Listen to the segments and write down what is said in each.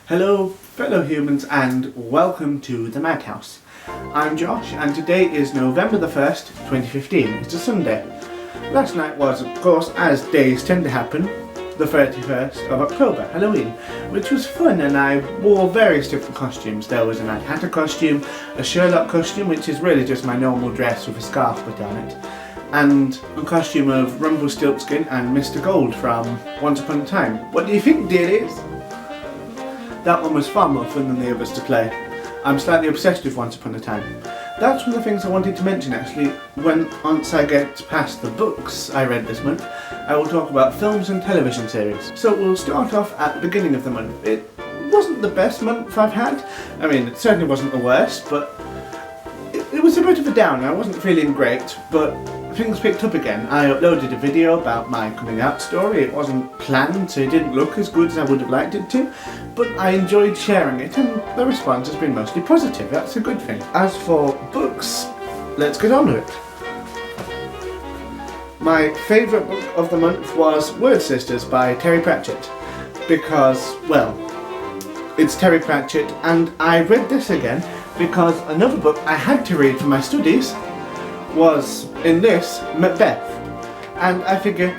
Hello fellow humans and welcome to the Madhouse. I'm Josh and today is November the 1st, 2015. It's a Sunday. Last night was, of course, as days tend to happen, the 31st of October, Halloween, which was fun, and I wore various different costumes. There was a Mad Hatter costume, a Sherlock costume, which is really just my normal dress with a scarf put on it, and a costume of Rumpelstiltskin and Mr. Gold from Once Upon a Time. What do you think, dearies? That one was far more fun than the others to play. I'm slightly obsessed with Once Upon a Time. That's one of the things I wanted to mention actually. Once I get past the books I read this month, I will talk about films and television series. So we'll start off at the beginning of the month. It wasn't the best month I've had. I mean, it certainly wasn't the worst, but it was a bit of a downer. I wasn't feeling great, but things picked up again. I uploaded a video about my coming out story. It wasn't planned, so it didn't look as good as I would have liked it to, but I enjoyed sharing it and the response has been mostly positive. That's a good thing. As for books, let's get on with it. My favourite book of the month was Word Sisters by Terry Pratchett because, well, it's Terry Pratchett, and I read this again because another book I had to read for my studies was, in this, Macbeth. And I figure,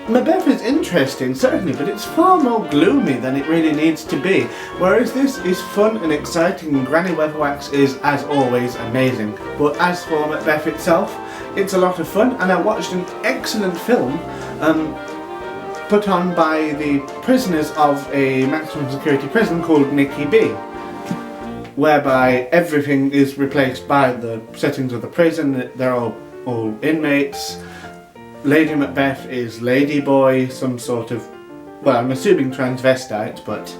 Macbeth is interesting, certainly, but it's far more gloomy than it really needs to be. Whereas this is fun and exciting, and Granny Weatherwax is, as always, amazing. But as for Macbeth itself, it's a lot of fun, and I watched an excellent film put on by the prisoners of a maximum security prison called Nicky B, whereby everything is replaced by the settings of the prison. They're all inmates. Lady Macbeth is Ladyboy, some sort of, well, I'm assuming transvestite, but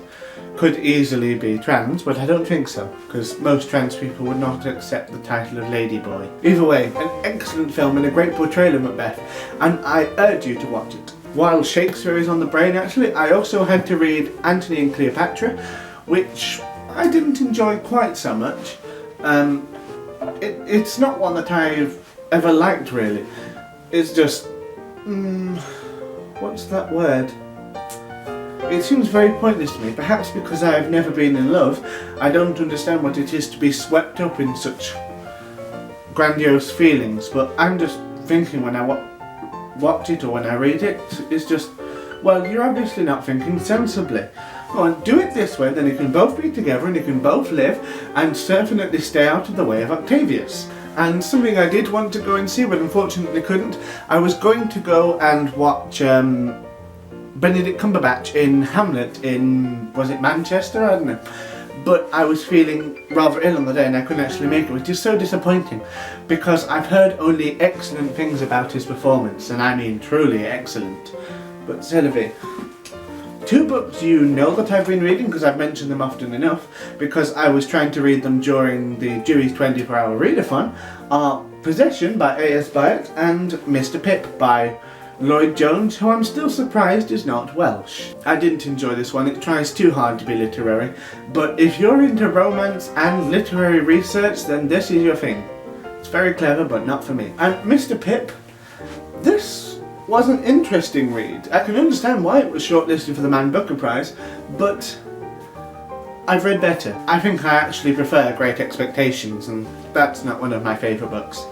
could easily be trans, but I don't think so, because most trans people would not accept the title of Ladyboy. Either way, an excellent film and a great portrayal of Macbeth, and I urge you to watch it. While Shakespeare is on the brain, actually, I also had to read Antony and Cleopatra, which I didn't enjoy quite so much. It's not one that I've ever liked, really. It's just, what's that word? It seems very pointless to me. Perhaps because I've never been in love, I don't understand what it is to be swept up in such grandiose feelings. But I'm just thinking when I watch it or when I read it, it's just, well, you're obviously not thinking sensibly. Go on, do it this way, then you can both be together and you can both live and definitely stay out of the way of Octavius. And something I did want to go and see but unfortunately couldn't, I was going to go and watch Benedict Cumberbatch in Hamlet in, was it Manchester? I don't know. But I was feeling rather ill on the day and I couldn't actually make it, which is so disappointing because I've heard only excellent things about his performance, and I mean truly excellent. But Sylvie, two books you know that I've been reading because I've mentioned them often enough because I was trying to read them during the Dewey's 24-hour readathon are Possession by A.S. Byatt and Mr. Pip by Lloyd Jones, who I'm still surprised is not Welsh. I didn't enjoy this one, it tries too hard to be literary, but if you're into romance and literary research, then this is your thing. It's very clever, but not for me. And Mr. Pip, this was an interesting read. I can understand why it was shortlisted for the Man Booker Prize, but I've read better. I think I actually prefer Great Expectations, and that's not one of my favourite books.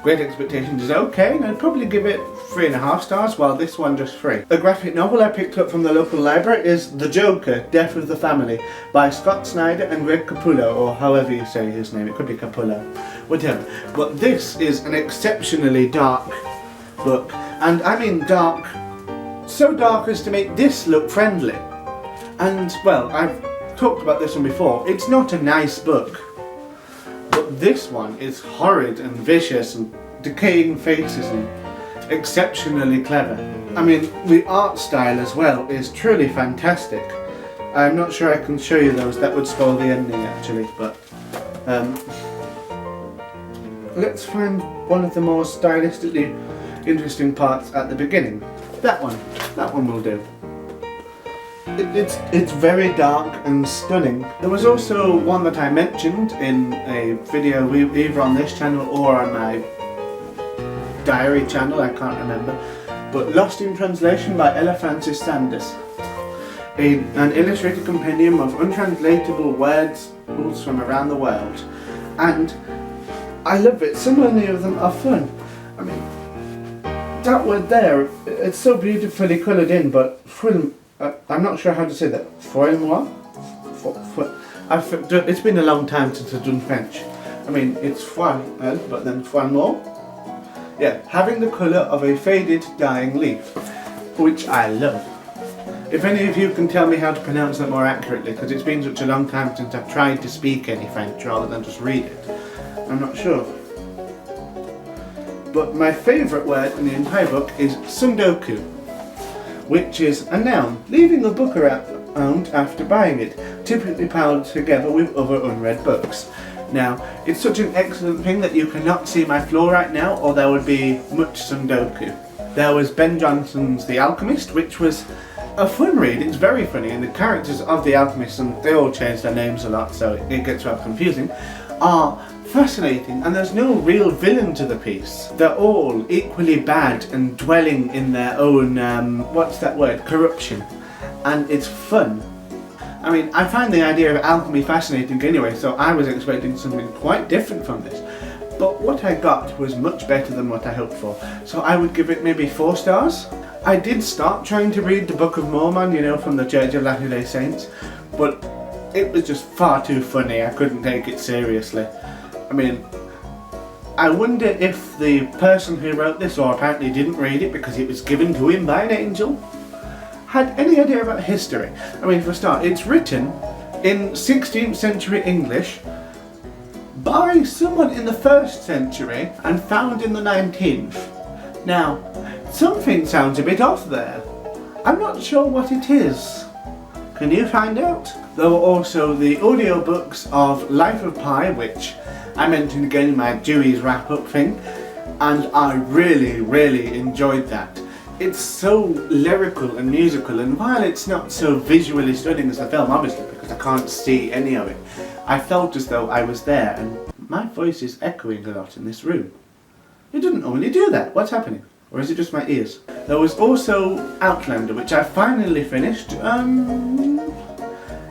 Great Expectations is okay, and I'd probably give it 3.5 stars, while this one just 3. A graphic novel I picked up from the local library is The Joker, Death of the Family, by Scott Snyder and Greg Capullo, or however you say his name, it could be Capullo, whatever. But this is an exceptionally dark book, and I mean dark, so dark as to make this look friendly. And, well, I've talked about this one before, it's not a nice book. But this one is horrid and vicious and decaying faces and exceptionally clever. I mean, the art style as well is truly fantastic. I'm not sure I can show you those, that would spoil the ending actually, but let's find one of the more stylistically interesting parts at the beginning. That one will do. It's very dark and stunning. There was also one that I mentioned in a video either on this channel or on my diary channel, I can't remember, but Lost in Translation by Ella Francis Sanders. an illustrated compendium of untranslatable words from around the world, and I love it. So many of them are fun. I mean, that word there, it's so beautifully coloured in, but I'm not sure how to say that. Froid-moi? It's been a long time since I've done French. I mean, it's froid, but then froid-moi? Yeah, having the colour of a faded, dying leaf, which I love. If any of you can tell me how to pronounce that more accurately, because it's been such a long time since I've tried to speak any French rather than just read it, I'm not sure. But my favourite word in the entire book is sundoku, which is a noun, leaving a book around after buying it, typically piled together with other unread books. Now, it's such an excellent thing that you cannot see my floor right now, or there would be much sundoku. There was Ben Jonson's The Alchemist, which was a fun read. It's very funny, and the characters of The Alchemist, and they all change their names a lot, so it gets rather confusing, are fascinating, and there's no real villain to the piece. They're all equally bad and dwelling in their own, corruption, and it's fun. I mean, I find the idea of alchemy fascinating anyway, so I was expecting something quite different from this. But what I got was much better than what I hoped for, so I would give it maybe 4 stars. I did start trying to read the Book of Mormon, from the Church of Latter-day Saints, but it was just far too funny. I couldn't take it seriously. I mean, I wonder if the person who wrote this, or apparently didn't read it because it was given to him by an angel, had any idea about history. I mean, for a start, it's written in 16th century English by someone in the 1st century and found in the 19th. Now, something sounds a bit off there. I'm not sure what it is. Can you find out? There were also the audiobooks of Life of Pi, which I mentioned again in my Dewey's wrap-up thing, and I really, really enjoyed that. It's so lyrical and musical, and while it's not so visually stunning as the film, obviously, because I can't see any of it, I felt as though I was there, and my voice is echoing a lot in this room. It doesn't normally do that. What's happening? Or is it just my ears? There was also Outlander, which I finally finished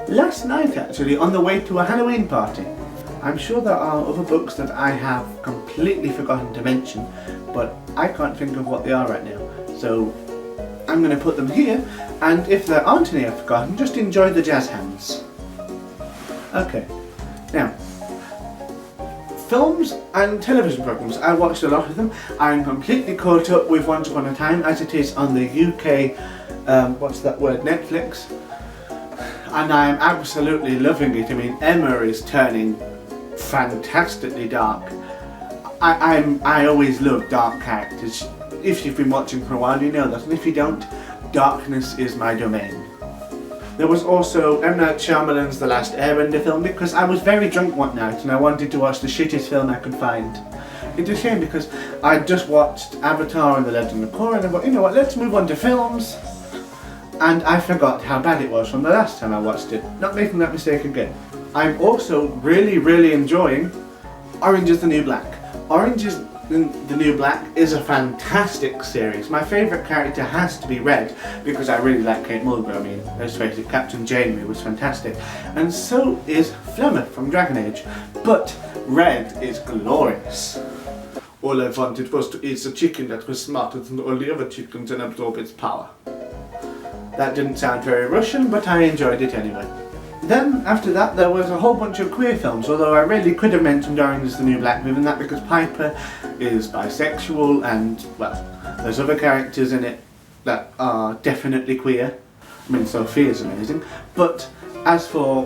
last night, actually, on the way to a Halloween party. I'm sure there are other books that I have completely forgotten to mention, but I can't think of what they are right now. So I'm going to put them here, and if there aren't any I've forgotten, just enjoy the jazz hands. Okay, now, films and television programmes. I watched a lot of them. I'm completely caught up with Once Upon a Time as it is on the UK, Netflix. And I'm absolutely loving it. I mean, Emma is turning fantastically dark. I always love dark characters. If you've been watching for a while, you know that, and if you don't, darkness is my domain. There was also M. Night Shyamalan's The Last Airbender film, because I was very drunk one night and I wanted to watch the shittest film I could find. It's a shame because I just watched Avatar and The Legend of Korra, and I thought, you know what, let's move on to films. And I forgot how bad it was from the last time I watched it. Not making that mistake again. I'm also really, really enjoying Orange is the New Black. Orange is the New Black is a fantastic series. My favourite character has to be Red, because I really like Kate Mulgrew. I mean, let's face it, Captain Janeway was fantastic. And so is Flemmer from Dragon Age. But Red is glorious. All I wanted was to eat a chicken that was smarter than all the other chickens and absorb its power. That didn't sound very Russian, but I enjoyed it anyway. Then, after that, there was a whole bunch of queer films, although I really could have mentioned Orange is the New Black within that, because Piper is bisexual and, well, there's other characters in it that are definitely queer. I mean, Sophia's amazing. But as for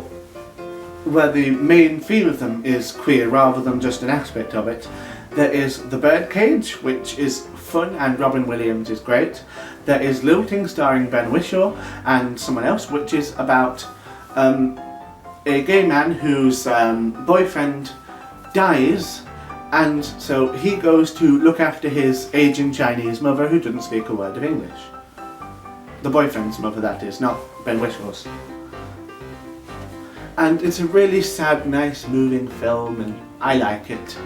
where the main theme of them is queer rather than just an aspect of it, there is The Birdcage, which is fun and Robin Williams is great. There is Lilting starring Ben Whishaw and someone else, which is about a gay man whose boyfriend dies, and so he goes to look after his aging Chinese mother who doesn't speak a word of English. The boyfriend's mother, that is, not Ben Wishaw's. And it's a really sad, nice, moving film, and I like it.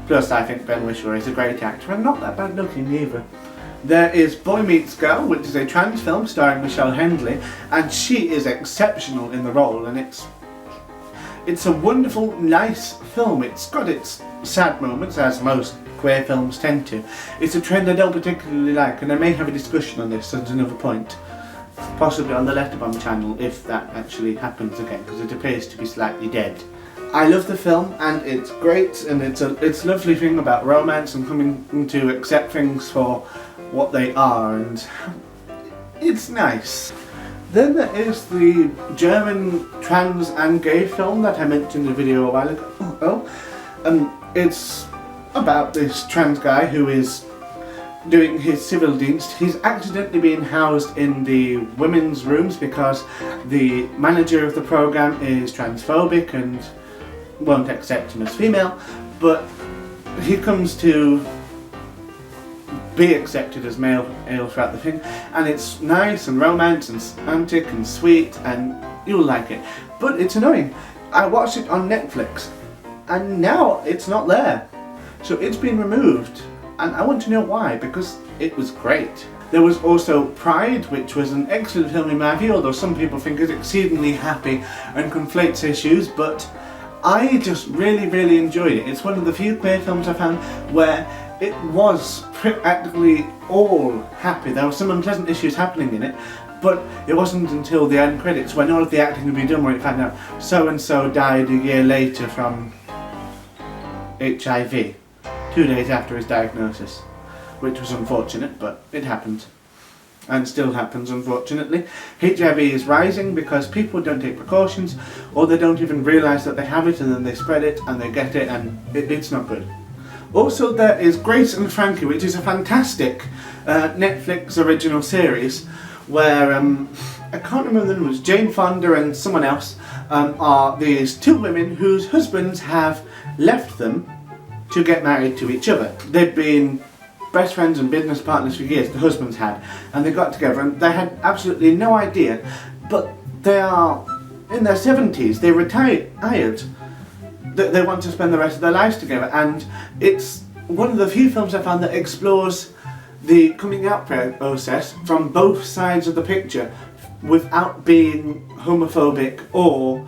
Plus, I think Ben Whishaw is a great actor and not that bad looking either. There is Boy Meets Girl, which is a trans film starring Michelle Hendley, and she is exceptional in the role, and it's a wonderful, nice film. It's got its sad moments, as most queer films tend to. It's a trend I don't particularly like, and I may have a discussion on this at another point, possibly on the Letterbomb channel, if that actually happens again, because it appears to be slightly dead. I love the film, and it's great, and it's a lovely thing about romance and coming to accept things for what they are, and it's nice. Then there is the German trans and gay film that I mentioned in a video a while ago. It's about this trans guy who is doing his civil dienst. He's accidentally being housed in the women's rooms because the manager of the program is transphobic and won't accept him as female, but he comes to be accepted as male throughout the thing, and it's nice and romance and romantic and sweet, and you'll like it. But it's annoying. I watched it on Netflix and now it's not there, so it's been removed, and I want to know why, because it was great. There was also Pride, which was an excellent film in my view, although some people think it's exceedingly happy and conflates issues, but I just really enjoyed it. It's one of the few queer films I found where it was practically all happy. There were some unpleasant issues happening in it, but it wasn't until the end credits, when all of the acting had been done, where it found out so and so died a year later from HIV, 2 days after his diagnosis, which was unfortunate, but it happened. And still happens, unfortunately. HIV is rising because people don't take precautions, or they don't even realise that they have it, and then they spread it and they get it, and it's not good. Also, there is Grace and Frankie, which is a fantastic Netflix original series where I can't remember the name, it was Jane Fonda and someone else are these two women whose husbands have left them to get married to each other. They'd been best friends and business partners for years, the husbands had, and they got together and they had absolutely no idea, but they are in their 70s, they retired, they want to spend the rest of their lives together, and it's one of the few films I found that explores the coming out process from both sides of the picture without being homophobic or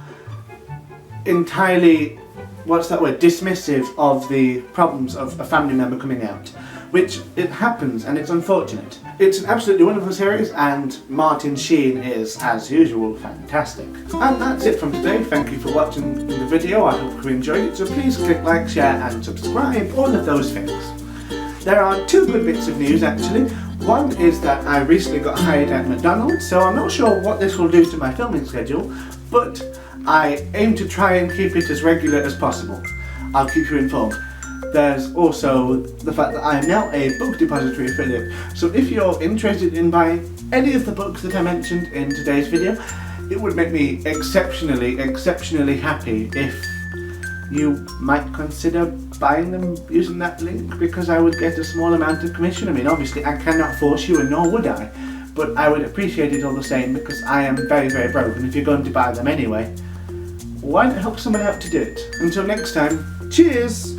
entirely, dismissive of the problems of a family member coming out. Which it happens, and it's unfortunate. It's an absolutely wonderful series, and Martin Sheen is, as usual, fantastic. And that's it from today. Thank you for watching the video. I hope you enjoyed it, so please click like, share and subscribe, all of those things. There are two good bits of news actually. One is that I recently got hired at McDonald's, so I'm not sure what this will do to my filming schedule, but I aim to try and keep it as regular as possible. I'll keep you informed. There's also the fact that I am now a book depository affiliate, so if you're interested in buying any of the books that I mentioned in today's video, it would make me exceptionally happy if you might consider buying them using that link, because I would get a small amount of commission. I mean, obviously I cannot force you, and nor would I, but I would appreciate it all the same, because I am very broke, and if you're going to buy them anyway, why not help someone out to do it? Until next time, cheers!